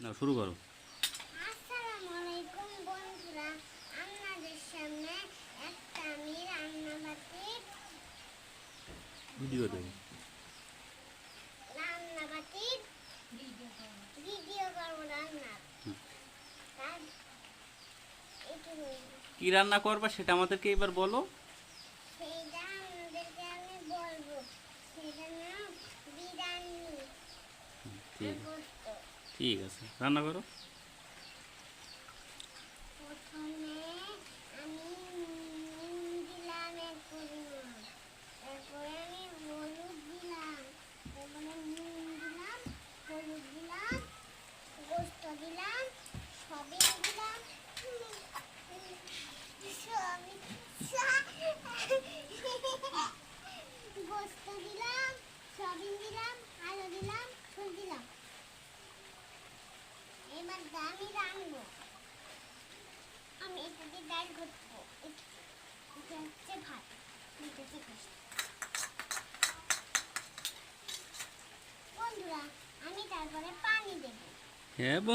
না, শুরু করো। আসসালামু আলাইকুম বন্ধুরা, আপনাদের সামনে একটা আমি রান্নাবাতির ভিডিও দেবো। রান্নাবাতির ভিডিও করবো রান্নার। তার একটু কি রান্না করবা সেটা আমাদেরকে এবার বলো। সেইটা আপনাদেরকে আমি বলবো। সেটা নাম বিরিয়ানি আর ঠিক গোস্ত। ঠিক আছে, রান্না করো। প্রথমে আমি নুন দিলাম এক পরিমাণ, তারপরে আমি হলুদ দিলাম, তারপরে নুন দিলাম, হলুদ দিলাম, গোস্ত দিলাম, সবই দিলাম, গোস্ত দিলাম, সবই দিলাম, আলু দিলাম, ফুল দিলাম। এবার আমি রান্না, আমি এটা দিয়ে ডাল করবো। এটা হচ্ছে ভাত, এটা হচ্ছে গোস্ত। বন্ধুরা, আমি তারপরে পানি দেবো। হ্যাঁ।